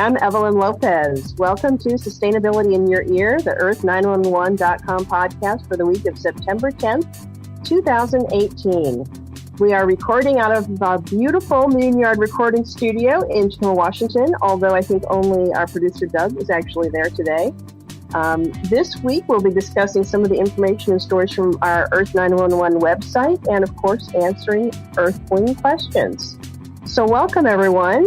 I'm Evelyn Lopez. Welcome to Sustainability in Your Ear, the Earth911.com podcast for the week of September 10th, 2018. We are recording out of a beautiful Moon Yard recording studio in Tacoma, Washington, although I think only our producer Doug is actually there today. This week, we'll be discussing some of the information and stories from our Earth911 website and, of course, answering Earthling Questions. So welcome, everyone.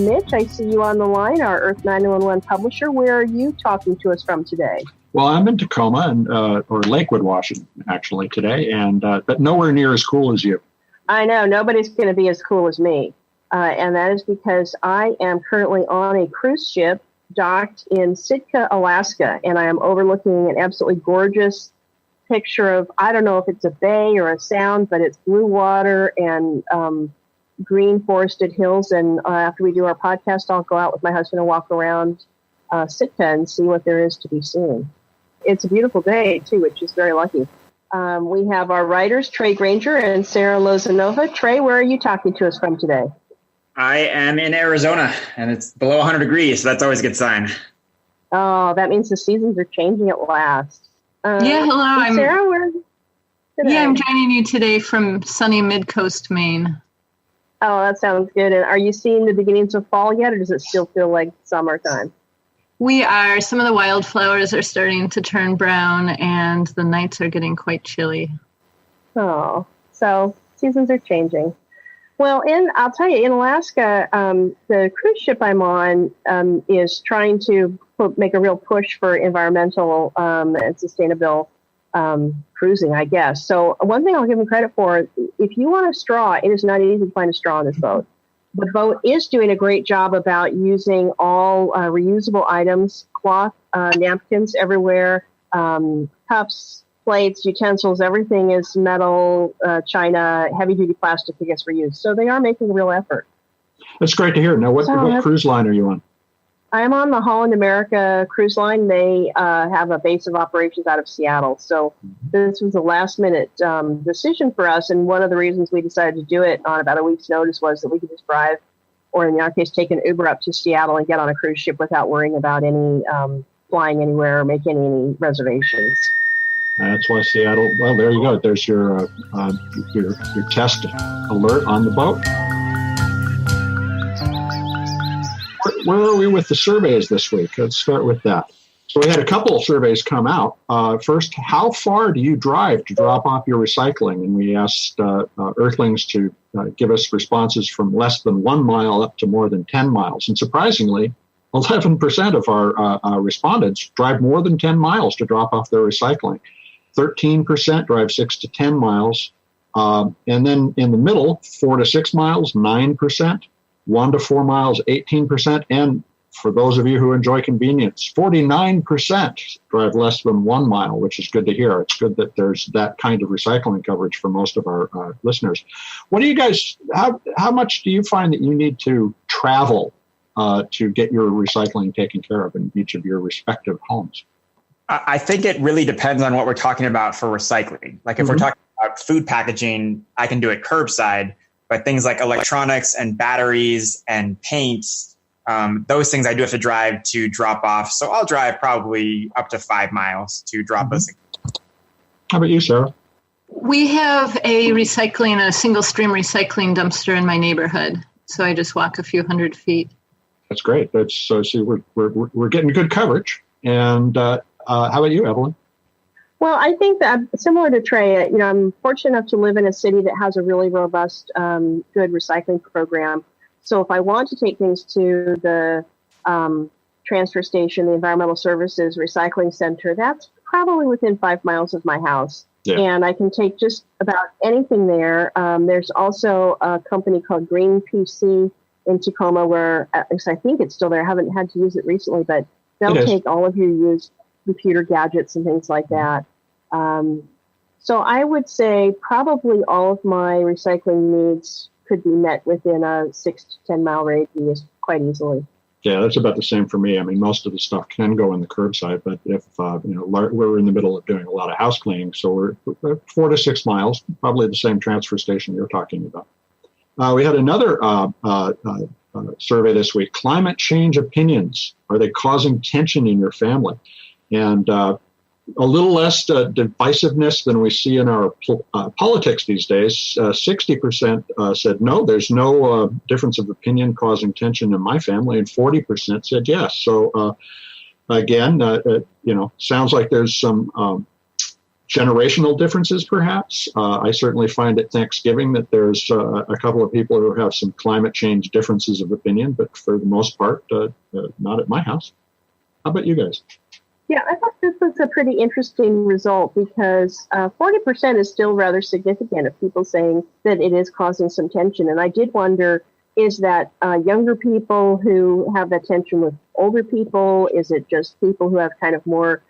Mitch, I see you on the line, our Earth911 publisher. Where are you talking to us from today? Well, I'm in Tacoma, or Lakewood, Washington, actually, today, but nowhere near as cool as you. I know. Nobody's going to be as cool as me. And that is because I am currently on a cruise ship docked in Sitka, Alaska, and I am overlooking an absolutely gorgeous picture of, I don't know if it's a bay or a sound, but it's blue water and green forested hills. And after we do our podcast, I'll go out with my husband and walk around Sitka and see what there is to be seen. It's a beautiful day, too, which is very lucky. We have our writers, Trey Granger and Sarah Lozanova. Trey, where are you talking to us from today? I am in Arizona, and it's below 100 degrees, so that's always a good sign. Oh, that means the seasons are changing at last. Hello. Sarah, where are you today? Yeah, I'm joining you today from sunny Mid-Coast, Maine. Oh, that sounds good. And are you seeing the beginnings of fall yet, or does it still feel like summertime? We are. Some of the wildflowers are starting to turn brown, and the nights are getting quite chilly. Oh, so seasons are changing. Well, I'll tell you, in Alaska, the cruise ship I'm on is trying to make a real push for environmental and sustainable cruising, I guess. So one thing I'll give them credit for, if you want a straw, it is not easy to find a straw on this boat. The boat is doing a great job about using all reusable items, cloth, napkins everywhere, cups, plates, utensils, everything is metal, china, heavy-duty plastic that gets reused. So they are making a real effort. That's great to hear. Now, what cruise line are you on? I'm on the Holland America cruise line. They have a base of operations out of Seattle. So this was a last-minute decision for us, and one of the reasons we decided to do it on about a week's notice was that we could just drive, or in our case, take an Uber up to Seattle and get on a cruise ship without worrying about any flying anywhere or making any reservations. That's why Seattle. Well, there you go. There's your test alert on the boat. Where are we with the surveys this week? Let's start with that. So we had a couple of surveys come out. First, how far do you drive to drop off your recycling? And we asked Earthlings to give us responses from less than 1 mile up to more than 10 miles. And surprisingly, 11% of our respondents drive more than 10 miles to drop off their recycling. 13% drive 6 to 10 miles. And then in the middle, 4 to 6 miles, 9%, 1 to 4 miles, 18%. And for those of you who enjoy convenience, 49% drive less than 1 mile, which is good to hear. It's good that there's that kind of recycling coverage for most of our listeners. What do you guys, how much do you find that you need to travel to get your recycling taken care of in each of your respective homes? I think it really depends on what we're talking about for recycling. Like if we're talking about food packaging, I can do it curbside, but things like electronics and batteries and paints, those things I do have to drive to drop off. So I'll drive probably up to 5 miles to drop those things. How about you, Sarah? We have a single stream recycling dumpster in my neighborhood. So I just walk a few hundred feet. That's great. We're getting good coverage. And how about you, Evelyn? Well, I think that similar to Trey, I'm fortunate enough to live in a city that has a really robust, good recycling program. So if I want to take things to the transfer station, the environmental services recycling center, that's probably within 5 miles of my house. Yeah. And I can take just about anything there. There's also a company called Green PC in Tacoma where, at least I think it's still there. I haven't had to use it recently, but they'll take all of your used computer gadgets and things like that. So I would say probably all of my recycling needs could be met within a 6 to 10 mile radius quite easily. Yeah, that's about the same for me. I mean, most of the stuff can go in the curbside, but if we're in the middle of doing a lot of house cleaning, so we're 4 to 6 miles, probably the same transfer station you're talking about. We had another survey this week. Climate change opinions, are they causing tension in your family? And a little less divisiveness than we see in our politics these days. 60% said no, there's no difference of opinion causing tension in my family, and 40% said yes. So again, sounds like there's some generational differences, perhaps. I certainly find at Thanksgiving that there's a couple of people who have some climate change differences of opinion, but for the most part, not at my house. How about you guys? Yeah, I thought this was a pretty interesting result because 40% is still rather significant of people saying that it is causing some tension. And I did wonder, is that younger people who have that tension with older people? Is it just people who have kind of more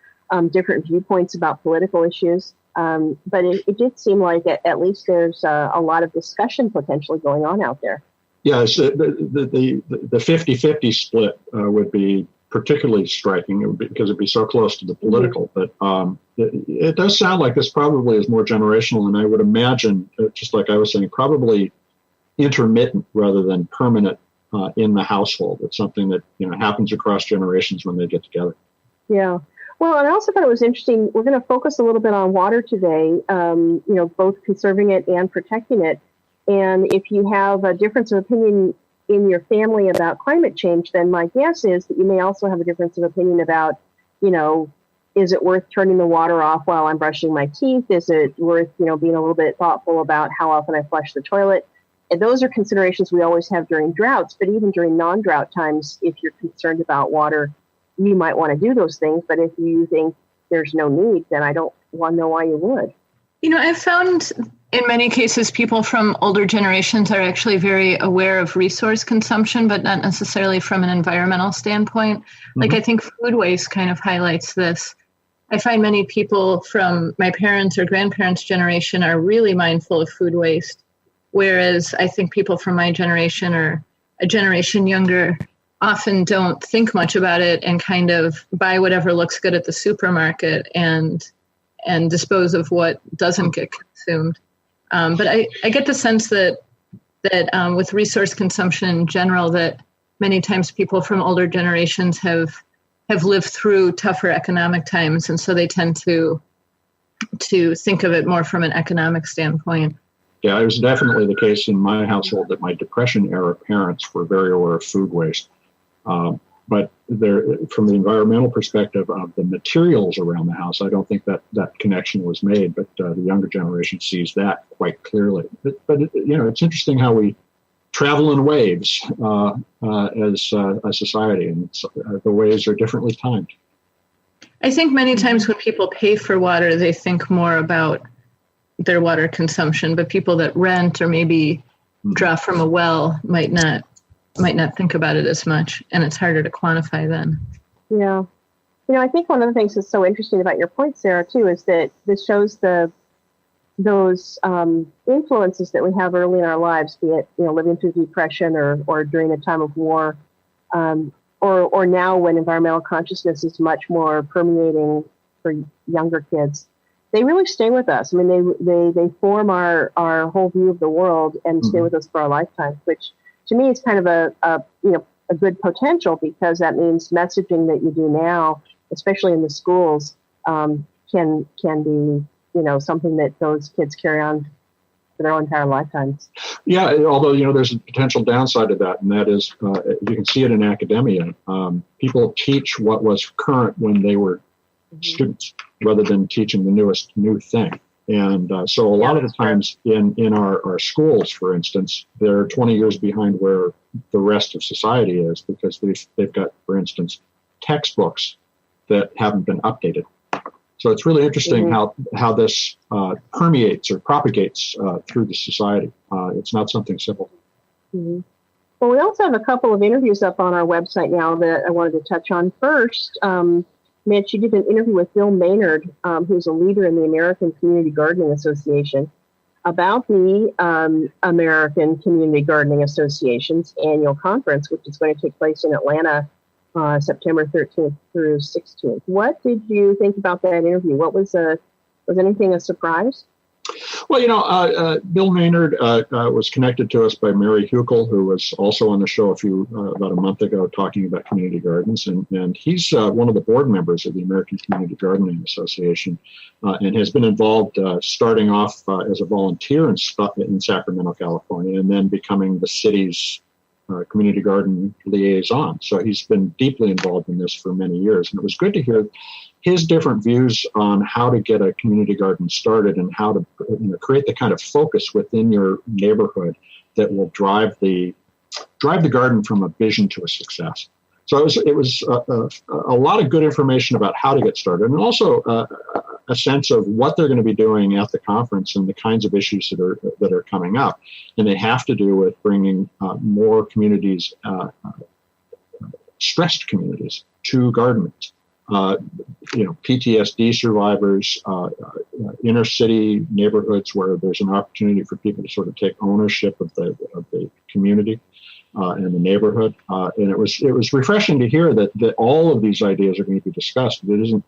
different viewpoints about political issues? But it did seem like at least there's a lot of discussion potentially going on out there. Yeah, so the 50-50 split would be particularly striking because it'd be so close to the political. Mm-hmm. But it does sound like this probably is more generational, and I would imagine, just like I was saying, probably intermittent rather than permanent in the household. It's something that happens across generations when they get together. Yeah. Well, and I also thought it was interesting. We're going to focus a little bit on water today, both conserving it and protecting it. And if you have a difference of opinion in your family about climate change, then my guess is that you may also have a difference of opinion about, is it worth turning the water off while I'm brushing my teeth? Is it worth, being a little bit thoughtful about how often I flush the toilet? And those are considerations we always have during droughts, but even during non-drought times, if you're concerned about water, you might want to do those things. But if you think there's no need, then I don't want to know why you would. I've found in many cases, people from older generations are actually very aware of resource consumption, but not necessarily from an environmental standpoint. Mm-hmm. Like, I think food waste kind of highlights this. I find many people from my parents' or grandparents' generation are really mindful of food waste, whereas I think people from my generation or a generation younger often don't think much about it and kind of buy whatever looks good at the supermarket and dispose of what doesn't get consumed. But I get the sense that with resource consumption in general, that many times people from older generations have lived through tougher economic times, and so they tend to think of it more from an economic standpoint. Yeah, it was definitely the case in my household that my Depression-era parents were very aware of food waste. But from the environmental perspective of the materials around the house, I don't think that connection was made. But the younger generation sees that quite clearly. But it's interesting how we travel in waves as a society, and the waves are differently timed. I think many times when people pay for water, they think more about their water consumption. But people that rent or maybe draw from a well might not think about it as much, and it's harder to quantify then. Yeah. I think one of the things that's so interesting about your point, Sarah, too, is that this shows those influences that we have early in our lives, be it, living through depression or during a time of war, or now when environmental consciousness is much more permeating for younger kids. They really stay with us. I mean, they form our whole view of the world and stay with us for our lifetime, which to me, it's kind of a good potential, because that means messaging that you do now, especially in the schools, can be something that those kids carry on for their entire lifetimes. Yeah, although there's a potential downside to that, and that is you can see it in academia. People teach what was current when they were students, rather than teaching the newest new thing. And so a lot of the times in our schools, for instance, they're 20 years behind where the rest of society is, because they've got, for instance, textbooks that haven't been updated. So it's really interesting how this permeates or propagates through the society. It's not something simple. Mm-hmm. Well, we also have a couple of interviews up on our website now that I wanted to touch on. First, Mitch, you did an interview with Bill Maynard, who's a leader in the American Community Gardening Association, about the American Community Gardening Association's annual conference, which is going to take place in Atlanta September 13th through 16th. What did you think about that interview? Was anything a surprise? Well, Bill Maynard was connected to us by Mary Huckel, who was also on the show about a month ago talking about community gardens. And he's one of the board members of the American Community Gardening Association and has been involved starting off as a volunteer in Sacramento, California, and then becoming the city's community garden liaison. So he's been deeply involved in this for many years. And it was good to hear his different views on how to get a community garden started and how to create the kind of focus within your neighborhood that will drive the garden from a vision to a success. So it was a lot of good information about how to get started, and also a sense of what they're going to be doing at the conference and the kinds of issues that are coming up, and they have to do with bringing more communities, stressed communities, to gardens. PTSD survivors, inner city neighborhoods where there's an opportunity for people to sort of take ownership of the community and the neighborhood. And it was refreshing to hear that all of these ideas are going to be discussed. It isn't,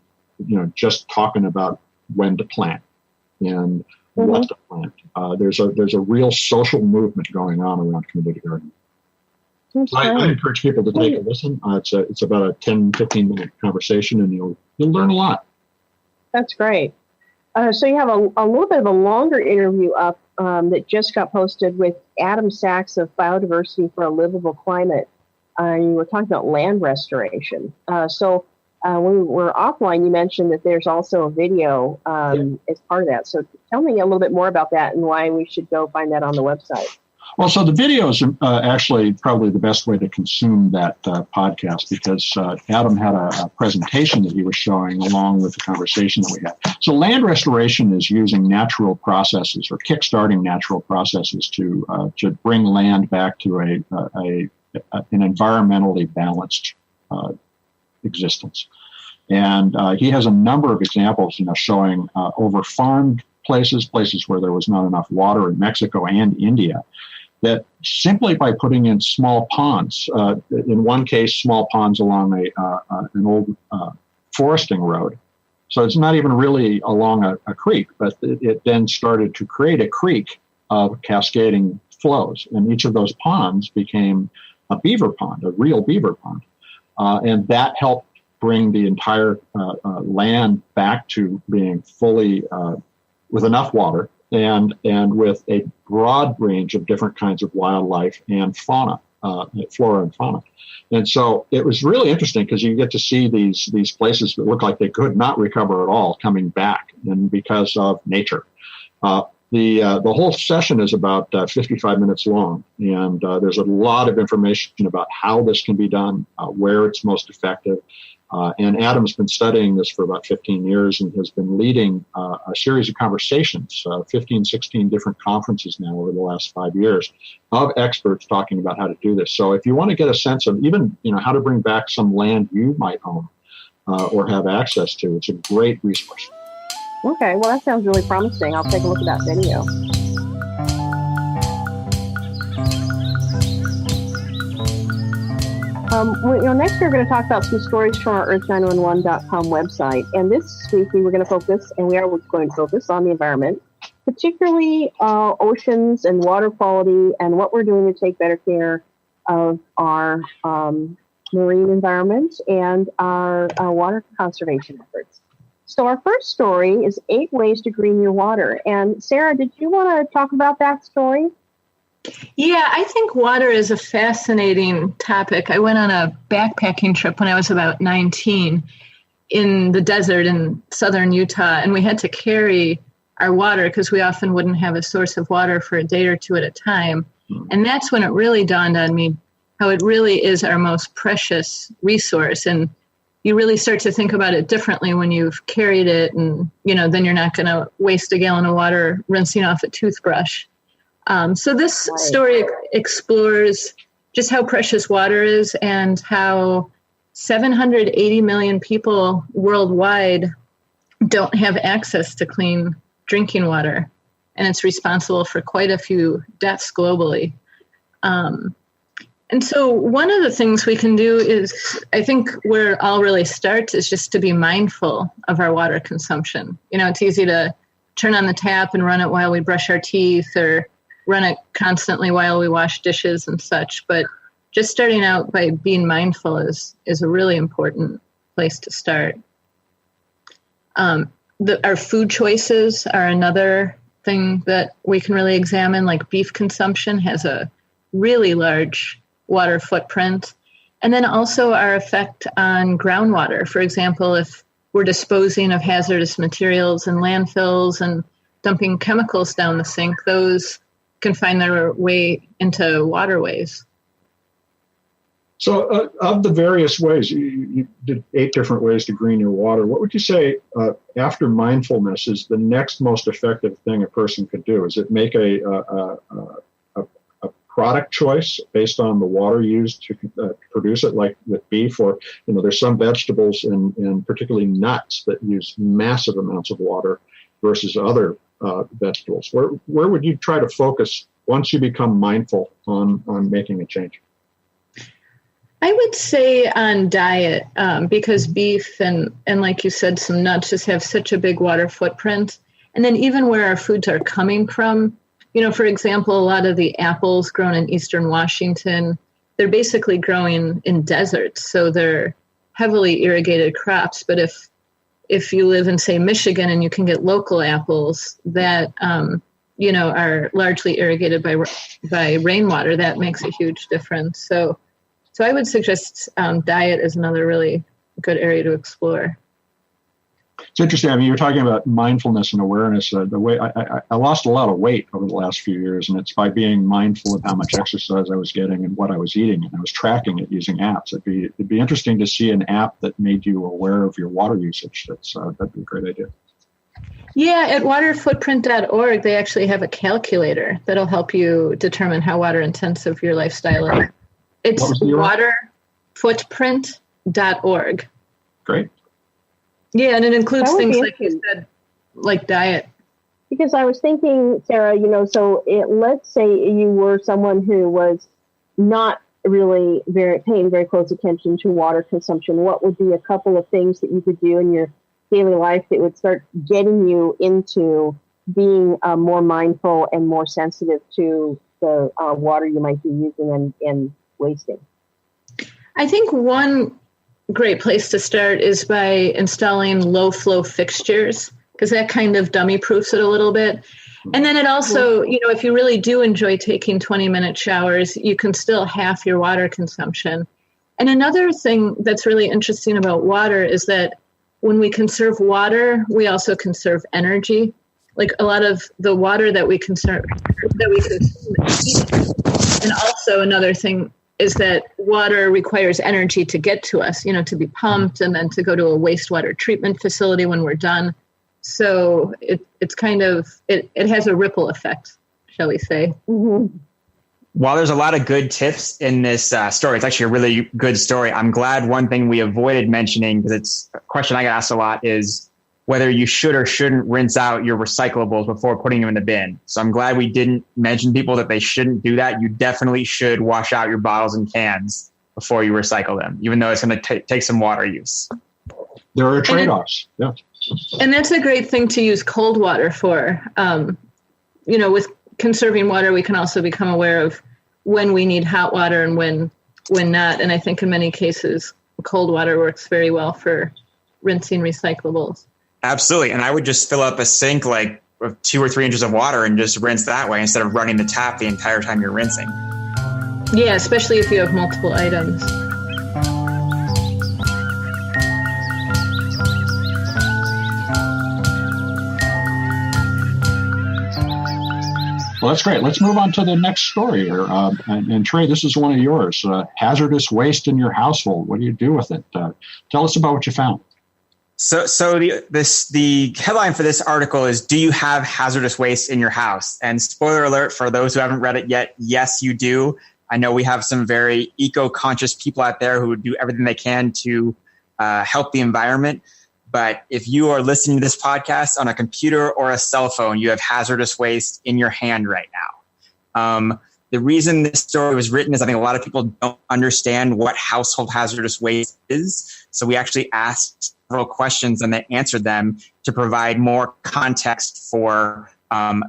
just talking about when to plant and what to plant. There's a real social movement going on around community gardening. I encourage people to take a listen. It's about a 10, 15-minute conversation, and you'll learn a lot. That's great. So you have a little bit of a longer interview up that just got posted with Adam Sachs of Biodiversity for a Livable Climate. You were talking about land restoration. So when we were offline, you mentioned that there's also a video as part of that. So tell me a little bit more about that and why we should go find that on the website. Well, so the video is actually probably the best way to consume that podcast, because Adam had a presentation that he was showing along with the conversation that we had. So land restoration is using natural processes or kickstarting natural processes to bring land back to an environmentally balanced existence. And he has a number of examples, showing over farmed places where there was not enough water in Mexico and India, that simply by putting in small ponds, in one case, small ponds along an old foresting road. So it's not even really along a creek, but it then started to create a creek of cascading flows. And each of those ponds became a beaver pond, a real beaver pond. And that helped bring the entire land back to being fully with enough water and with a broad range of different kinds of wildlife and fauna, flora and fauna. And so it was really interesting because you get to see these places that look like they could not recover at all coming back, and because of nature. The whole session is about 55 minutes long, and there's a lot of information about how this can be done, where it's most effective. And Adam's been studying this for about 15 years and has been leading a series of conversations, 15, 16 different conferences now over the last 5 years of experts talking about how to do this. So if you want to get a sense of even, how to bring back some land you might own or have access to, it's a great resource. Okay, well, that sounds really promising. I'll take a look at that video. Next we're going to talk about some stories from our Earth911.com website. And this week we are going to focus on the environment, particularly oceans and water quality and what we're doing to take better care of our marine environment and our water conservation efforts. So our first story is 8 ways to green your water. And Sarah, did you want to talk about that story? Yeah, I think water is a fascinating topic. I went on a backpacking trip when I was about 19 in the desert in southern Utah, and we had to carry our water because we often wouldn't have a source of water for a day or two at a time. And that's when it really dawned on me how it really is our most precious resource. And you really start to think about it differently when you've carried it, and then you're not going to waste a gallon of water rinsing off a toothbrush. So this story explores just how precious water is and how 780 million people worldwide don't have access to clean drinking water. And it's responsible for quite a few deaths globally. And so one of the things we can do is, I think where it all really starts is just to be mindful of our water consumption. It's easy to turn on the tap and run it while we brush our teeth or run it constantly while we wash dishes and such. But just starting out by being mindful is a really important place to start. Our food choices are another thing that we can really examine. Like beef consumption has a really large water footprint. And then also our effect on groundwater. For example, if we're disposing of hazardous materials in landfills and dumping chemicals down the sink, those can find their way into waterways. So of the various ways, you did 8 different ways to green your water. What would you say after mindfulness is the next most effective thing a person could do? Is it make a product choice based on the water used to produce it, like with beef, or there's some vegetables and particularly nuts that use massive amounts of water versus other vegetables. Where would you try to focus once you become mindful on making a change? I would say on diet, because beef and like you said, some nuts just have such a big water footprint. And then even where our foods are coming from, for example, a lot of the apples grown in Eastern Washington, they're basically growing in deserts. So they're heavily irrigated crops. But if you live in, say, Michigan and you can get local apples that, are largely irrigated by rainwater, that makes a huge difference. So I would suggest diet is another really good area to explore. It's interesting. I mean, you're talking about mindfulness and awareness. The way I lost a lot of weight over the last few years, and it's by being mindful of how much exercise I was getting and what I was eating, and I was tracking it using apps. It'd be interesting to see an app that made you aware of your water usage. That'd be a great idea. Yeah, at waterfootprint.org, they actually have a calculator that'll help you determine how water intensive your lifestyle is. It's waterfootprint.org. Great. Yeah, and it includes things like you said, like diet. Because I was thinking, Sarah, so let's say you were someone who was not really paying very close attention to water consumption. What would be a couple of things that you could do in your daily life that would start getting you into being more mindful and more sensitive to the water you might be using and wasting? I think one great place to start is by installing low flow fixtures, because that kind of dummy proofs it a little bit. And then it also, if you really do enjoy taking 20-minute showers, you can still half your water consumption. And another thing that's really interesting about water is that when we conserve water, we also conserve energy. Like a lot of the water that we consume is heat. And also another thing is that water requires energy to get to us, to be pumped and then to go to a wastewater treatment facility when we're done. So it's kind of, it has a ripple effect, shall we say. Mm-hmm. While there's a lot of good tips in this story, it's actually a really good story. I'm glad one thing we avoided mentioning, because it's a question I get asked a lot, is whether you should or shouldn't rinse out your recyclables before putting them in the bin. So I'm glad we didn't mention people that they shouldn't do that. You definitely should wash out your bottles and cans before you recycle them, even though it's going to take some water use. There are trade-offs. Yeah. And that's a great thing to use cold water for. With conserving water, we can also become aware of when we need hot water and when not. And I think in many cases, cold water works very well for rinsing recyclables. Absolutely. And I would just fill up a sink like with 2 or 3 inches of water and just rinse that way instead of running the tap the entire time you're rinsing. Yeah, especially if you have multiple items. Well, that's great. Let's move on to the next story here. And Trey, this is one of yours. Hazardous waste in your household. What do you do with it? Tell us about what you found. So the headline for this article is, do you have hazardous waste in your house? And spoiler alert for those who haven't read it yet, yes, you do. I know we have some very eco-conscious people out there who would do everything they can to help the environment. But if you are listening to this podcast on a computer or a cell phone, you have hazardous waste in your hand right now. The reason this story was written is I think a lot of people don't understand what household hazardous waste is. So we actually asked several questions and they answered them to provide more context for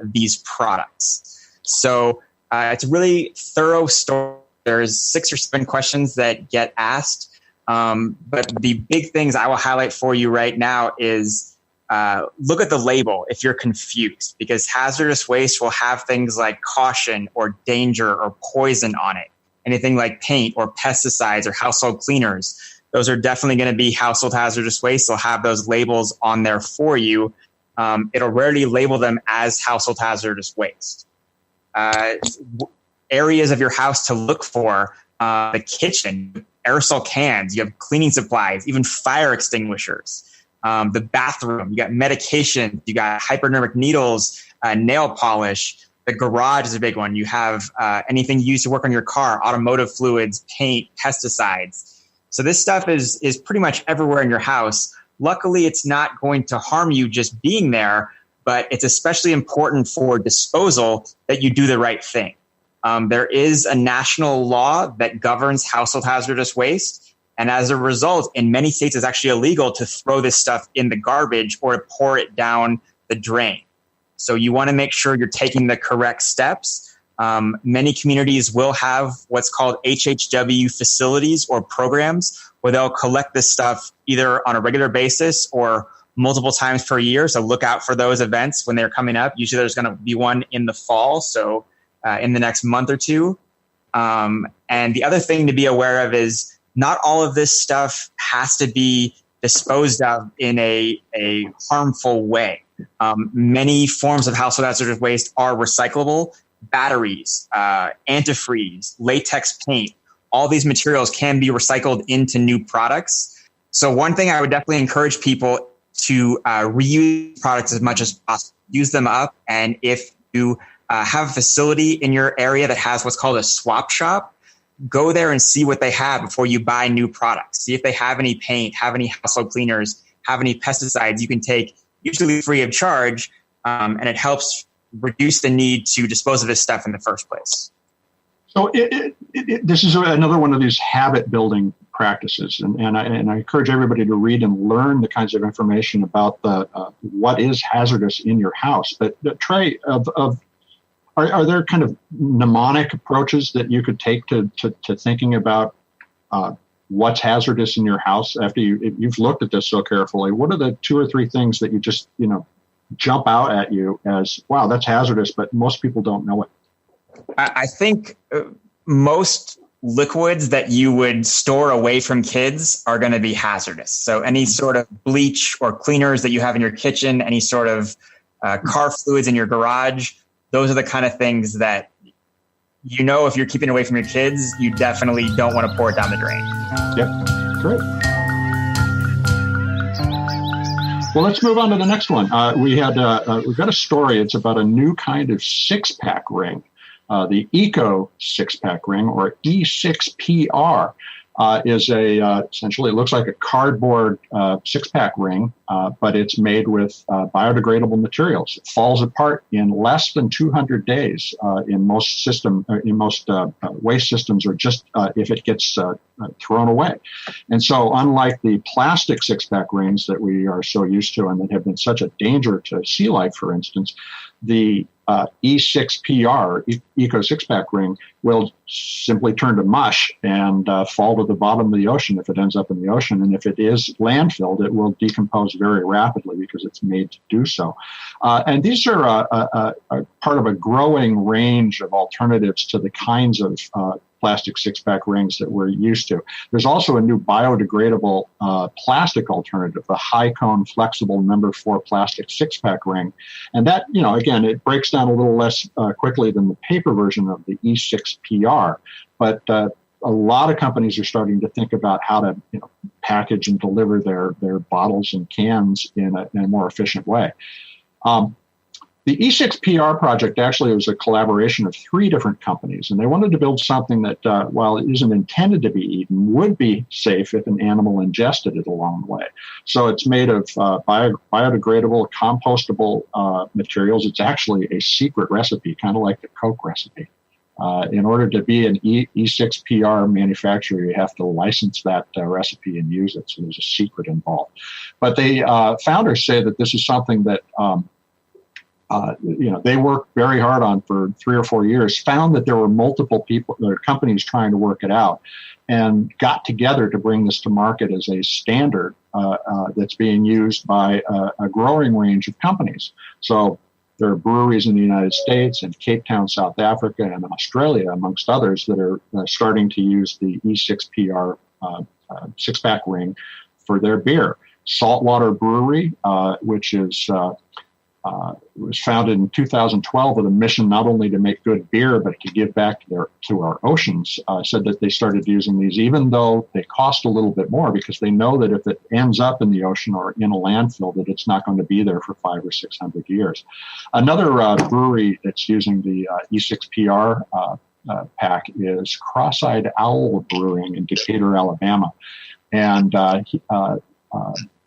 these products. So it's a really thorough story. There's 6 or 7 questions that get asked. But the big things I will highlight for you right now is look at the label if you're confused, because hazardous waste will have things like caution or danger or poison on it. Anything like paint or pesticides or household cleaners, those are definitely going to be household hazardous waste. They'll have those labels on there for you. It'll rarely label them as household hazardous waste. Areas of your house to look for, the kitchen, aerosol cans, you have cleaning supplies, even fire extinguishers. The bathroom, you got medication, you got hypodermic needles, nail polish. The garage is a big one. You have anything used to work on your car, automotive fluids, paint, pesticides. So this stuff is pretty much everywhere in your house. Luckily, it's not going to harm you just being there, but it's especially important for disposal that you do the right thing. There is a national law that governs household hazardous waste. And as a result, in many states, it's actually illegal to throw this stuff in the garbage or to pour it down the drain. So you want to make sure you're taking the correct steps. Many communities will have what's called HHW facilities or programs where they'll collect this stuff either on a regular basis or multiple times per year. So look out for those events when they're coming up. Usually there's going to be one in the fall, so in the next month or two. And the other thing to be aware of is not all of this stuff has to be disposed of in a harmful way. Many forms of household hazardous waste are recyclable. Batteries, antifreeze, latex paint, all these materials can be recycled into new products. So one thing I would definitely encourage people to reuse products as much as possible. Use them up. And if you have a facility in your area that has what's called a swap shop, go there and see what they have before you buy new products. See if they have any paint, have any household cleaners, have any pesticides you can take, usually free of charge, and it helps reduce the need to dispose of this stuff in the first place. So this is another one of these habit building practices, and I encourage everybody to read and learn the kinds of information about what is hazardous in your house. But Trey, are there kind of mnemonic approaches that you could take to thinking about what's hazardous in your house after you've looked at this so carefully? What are the 2 or 3 things that you just jump out at you as, wow, that's hazardous, but most people don't know it? I think most liquids that you would store away from kids are going to be hazardous. So any sort of bleach or cleaners that you have in your kitchen, any sort of car fluids in your garage, those are the kind of things that, if you're keeping away from your kids, you definitely don't want to pour it down the drain. Yep, great. Well, let's move on to the next one. We've got a story. It's about a new kind of 6-pack ring, the EcoSixPack Ring, or E6PR. Is essentially, it looks like a cardboard 6-pack ring, but it's made with biodegradable materials. It falls apart in less than 200 days in most waste systems, or just if it gets thrown away. And so, unlike the plastic 6-pack rings that we are so used to and that have been such a danger to sea life, for instance, the E6PR, EcoSixPack Ring, will simply turn to mush and fall to the bottom of the ocean if it ends up in the ocean. And if it is landfilled, it will decompose very rapidly because it's made to do so. And these are a part of a growing range of alternatives to the kinds of plastic 6-pack rings that we're used to. There's also a new biodegradable plastic alternative, the high cone flexible number 4 plastic 6-pack ring. And that, again, it breaks down a little less quickly than the paper version of the E6PR. But a lot of companies are starting to think about how to package and deliver their bottles and cans in a more efficient way. The E6PR project actually was a collaboration of 3 different companies, and they wanted to build something that, while it isn't intended to be eaten, would be safe if an animal ingested it along the way. So it's made of biodegradable, compostable materials. It's actually a secret recipe, kind of like the Coke recipe. In order to be an E6PR manufacturer, you have to license that recipe and use it. So there's a secret involved. But the founders say that this is something that they worked very hard on for 3 or 4 years, found that there were multiple companies trying to work it out, and got together to bring this to market as a standard that's being used by a growing range of companies. So there are breweries in the United States and Cape Town, South Africa, and Australia, amongst others, that are starting to use the E6PR six-pack ring for their beer. Saltwater Brewery, which was founded in 2012 with a mission not only to make good beer, but to give back to our oceans, said that they started using these, even though they cost a little bit more, because they know that if it ends up in the ocean or in a landfill, that it's not going to be there for 500 or 600 years. Another brewery that's using the E6PR pack is Cross-Eyed Owl Brewing in Decatur, Alabama. And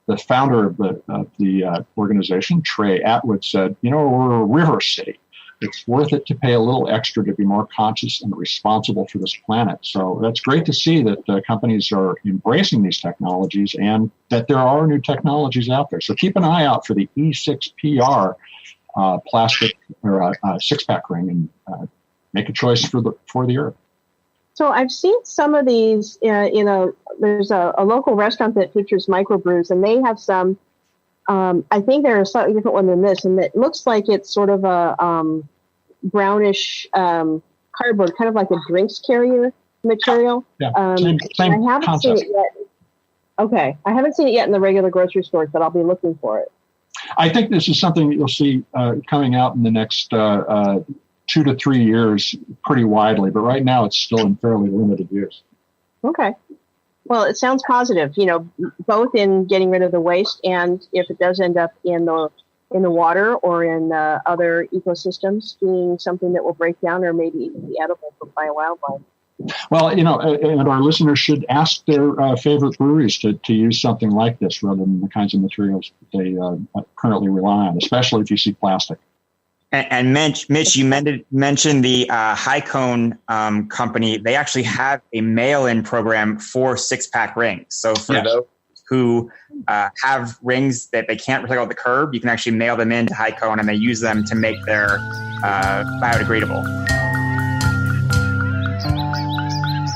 the founder of the organization, Trey Atwood, said, we're a river city. It's worth it to pay a little extra to be more conscious and responsible for this planet. So that's great to see that companies are embracing these technologies and that there are new technologies out there. So keep an eye out for the E6PR plastic or six-pack ring and make a choice for the Earth. So I've seen some of these there's a local restaurant that features microbrews, and they have some, I think they're a slightly different one than this, and it looks like it's sort of a brownish cardboard, kind of like a drinks carrier material. Yeah, same I haven't concept. seen it yet. Okay, I haven't seen it yet in the regular grocery stores, but I'll be looking for it. I think this is something that you'll see coming out in the next 2 to 3 years pretty widely, but right now it's still in fairly limited use. Okay. Well, it sounds positive, both in getting rid of the waste and if it does end up in the water or in other ecosystems, being something that will break down or maybe even be edible by wildlife. Well, and our listeners should ask their favorite breweries to use something like this rather than the kinds of materials that they currently rely on, especially if you see plastic. And Mitch, you mentioned the High Cone company. They actually have a mail-in program for six-pack rings. So for those who have rings that they can't recycle at the curb, you can actually mail them in to High Cone, and they use them to make their biodegradable.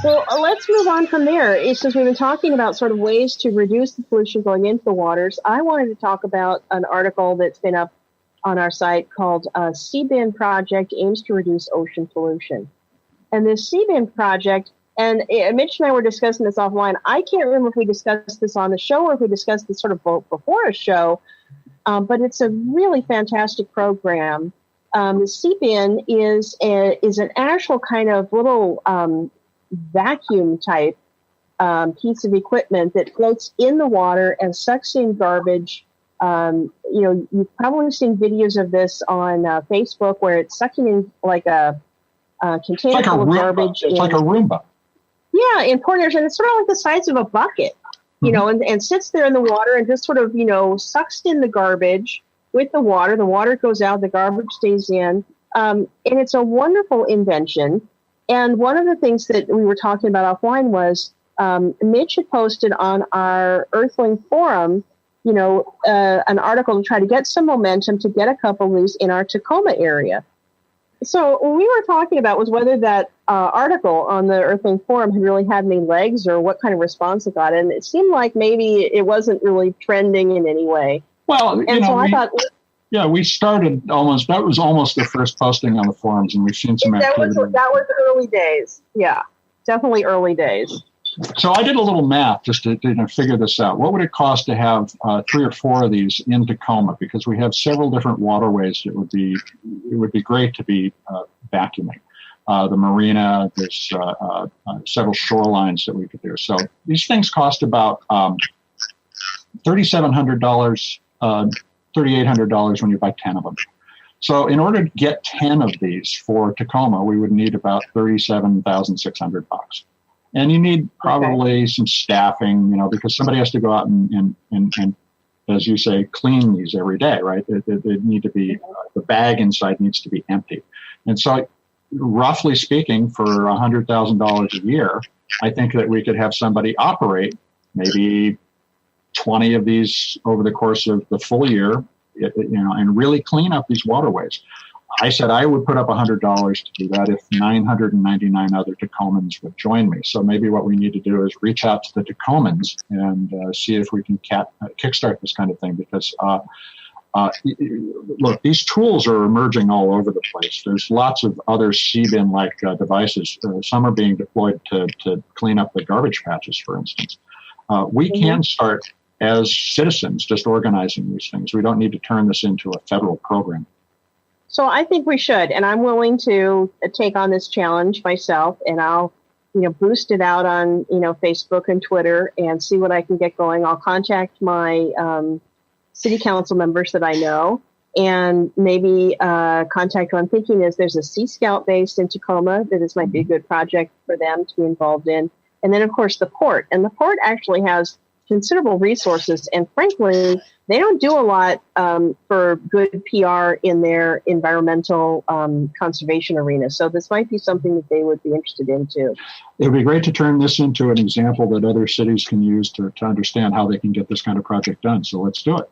Well, let's move on from there. Since we've been talking about sort of ways to reduce the pollution going into the waters, I wanted to talk about an article that's been up on our site called Seabin Project Aims to Reduce Ocean Pollution. And the Seabin Project, and Mitch and I were discussing this offline. I can't remember if we discussed this on the show or if we discussed this sort of before a show, but it's a really fantastic program. The Seabin is an actual kind of little vacuum type piece of equipment that floats in the water and sucks in garbage. You've probably seen videos of this on Facebook where it's sucking in like a container full of garbage. It's like a Roomba. Yeah, in corners, and it's sort of like the size of a bucket, and sits there in the water and just sort of, sucks in the garbage with the water. The water goes out, the garbage stays in. And it's a wonderful invention. And one of the things that we were talking about offline was Mitch had posted on our Earthling forum an article to try to get some momentum to get a couple of these in our Tacoma area. So what we were talking about was whether that article on the Earthling forum had really had any legs or what kind of response it got. And it seemed like maybe it wasn't really trending in any way. Well, I thought... Yeah, we started that was almost the first posting on the forums, and we've seen some activity. That was early days. Yeah, definitely early days. So I did a little math just to figure this out. What would it cost to have 3 or 4 of these in Tacoma? Because we have several different waterways. It would be great to be vacuuming. The marina, there's several shorelines that we could do. So these things cost about $3,700, $3,800 when you buy 10 of them. So in order to get 10 of these for Tacoma, we would need about $37,600. And you need probably some staffing, because somebody has to go out and as you say, clean these every day, right? They need to be, the bag inside needs to be empty. And so roughly speaking, for $100,000 a year, I think that we could have somebody operate maybe 20 of these over the course of the full year, and really clean up these waterways. I said I would put up $100 to do that if 999 other Tacomans would join me. So maybe what we need to do is reach out to the Tacomans and see if we can kickstart this kind of thing, because look, these tools are emerging all over the place. There's lots of other Seabin-like devices. Some are being deployed to clean up the garbage patches, for instance. We can start as citizens just organizing these things. We don't need to turn this into a federal program. So I think we should, and I'm willing to take on this challenge myself, and I'll, boost it out on, Facebook and Twitter and see what I can get going. I'll contact my city council members that I know, and maybe contact who I'm thinking is there's a Sea Scout base in Tacoma that this might be a good project for them to be involved in. And then, of course, the port. And the port actually has considerable resources, and frankly, they don't do a lot for good PR in their environmental conservation arena. So this might be something that they would be interested in too. It would be great to turn this into an example that other cities can use to understand how they can get this kind of project done. So let's do it.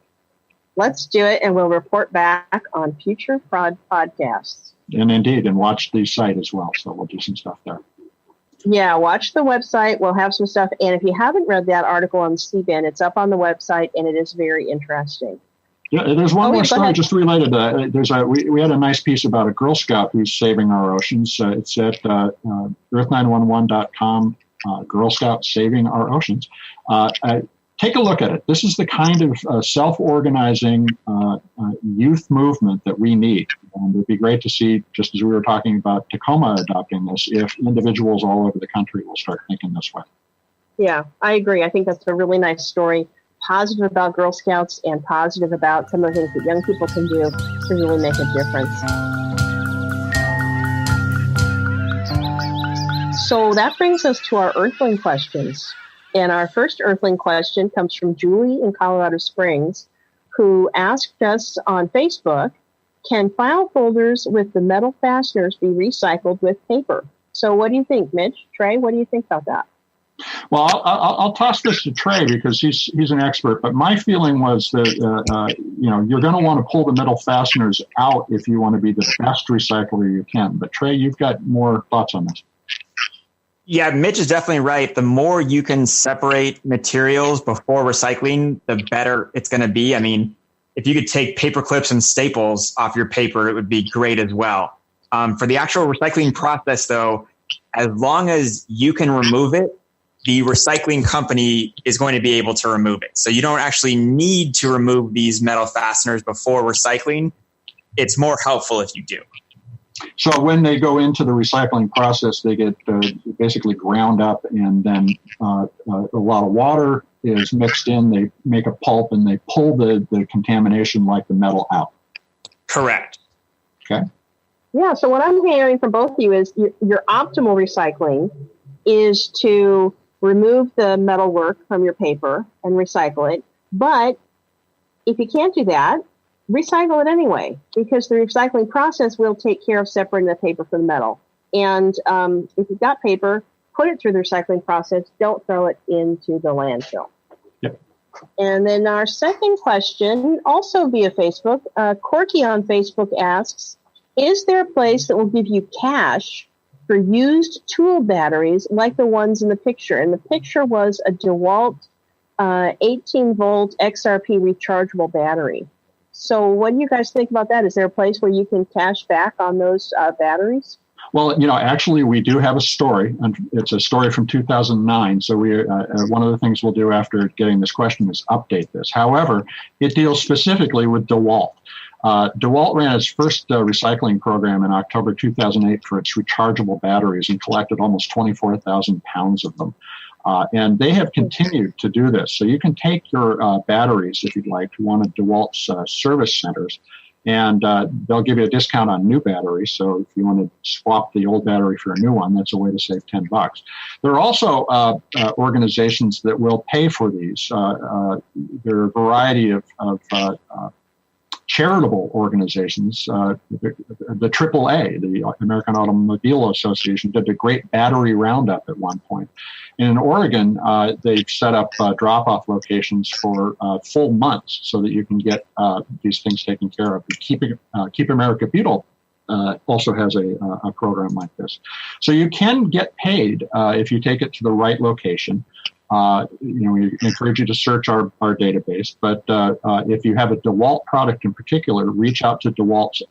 Let's do it, and we'll report back on future podcasts. And indeed, and watch the site as well. So we'll do some stuff there. Yeah, watch the website. We'll have some stuff. And if you haven't read that article on Seaban, it's up on the website, and it is very interesting. Yeah, there's one more story just related to that. We had a nice piece about a Girl Scout who's saving our oceans. It's at Earth911.com, Girl Scout Saving Our Oceans. Take a look at it. This is the kind of self-organizing youth movement that we need. And it would be great to see, just as we were talking about Tacoma adopting this, if individuals all over the country will start thinking this way. Yeah, I agree. I think that's a really nice story. Positive about Girl Scouts and positive about some of the things that young people can do to really make a difference. So that brings us to our Earthling questions. And our first Earthling question comes from Julie in Colorado Springs, who asked us on Facebook, can file folders with the metal fasteners be recycled with paper? So what do you think, Mitch? Trey, what do you think about that? Well, I'll toss this to Trey because he's an expert. But my feeling was that you're going to want to pull the metal fasteners out if you want to be the best recycler you can. But Trey, you've got more thoughts on this. Yeah, Mitch is definitely right. The more you can separate materials before recycling, the better it's going to be. I mean, if you could take paper clips and staples off your paper, it would be great as well. For the actual recycling process, though, as long as you can remove it, the recycling company is going to be able to remove it. So you don't actually need to remove these metal fasteners before recycling. It's more helpful if you do. So when they go into the recycling process, they get basically ground up, and then a lot of water is mixed in. They make a pulp, and they pull the contamination like the metal out. Correct. Okay. Yeah, so what I'm hearing from both of you is your optimal recycling is to remove the metal work from your paper and recycle it. But if you can't do that, recycle it anyway, because the recycling process will take care of separating the paper from the metal. And if you've got paper, put it through the recycling process. Don't throw it into the landfill. Yep. And then our second question, also via Facebook, Corky on Facebook asks, is there a place that will give you cash for used tool batteries like the ones in the picture? And the picture was a DeWalt 18-volt XRP rechargeable battery. So what do you guys think about that? Is there a place where you can cash back on those batteries? Well, actually, we do have a story, and it's a story from 2009. So we one of the things we'll do after getting this question is update this. However, it deals specifically with DeWalt. DeWalt ran its first recycling program in October 2008 for its rechargeable batteries and collected almost 24,000 pounds of them. And they have continued to do this. So you can take your batteries, if you'd like, to one of DeWalt's service centers, and they'll give you a discount on new batteries. So if you want to swap the old battery for a new one, that's a way to save $10. There are also organizations that will pay for these. There are a variety of charitable organizations. The AAA, the American Automobile Association, did a great battery roundup at one point. And in Oregon, they've set up drop-off locations for full months so that you can get these things taken care of. Keep America Butyl also has a program like this. So you can get paid if you take it to the right location. We encourage you to search our database, but if you have a DeWalt product in particular, reach out to DeWalt's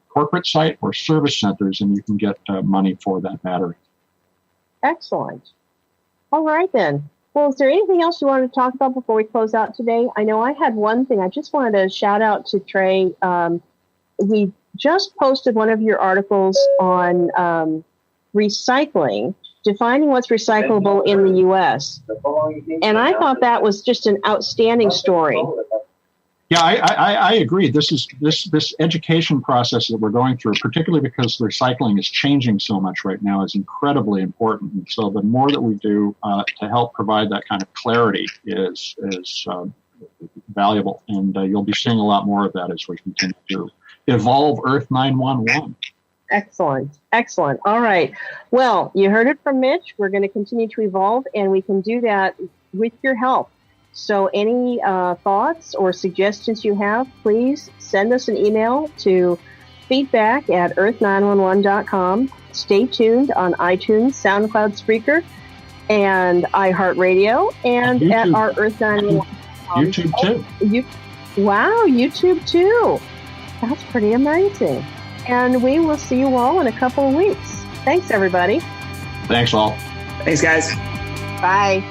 corporate site or service centers, and you can get money for that battery. Excellent. All right, then. Well, is there anything else you wanted to talk about before we close out today? I know I had one thing. I just wanted to shout out to Trey. We just posted one of your articles on recycling, defining what's recyclable in the U.S. And I thought that was just an outstanding story. Yeah, I agree. This education process that we're going through, particularly because recycling is changing so much right now, is incredibly important. And so the more that we do to help provide that kind of clarity is valuable. And you'll be seeing a lot more of that as we continue to evolve Earth911. Excellent. Excellent. All right. Well, you heard it from Mitch. We're going to continue to evolve, and we can do that with your help. So any thoughts or suggestions you have, please send us an email to feedback@earth911.com. Stay tuned on iTunes, SoundCloud, Spreaker, and iHeartRadio, and YouTube. At our Earth911. YouTube too. Wow, YouTube too. That's pretty amazing. And we will see you all in a couple of weeks. Thanks, everybody. Thanks, all. Thanks, guys. Bye.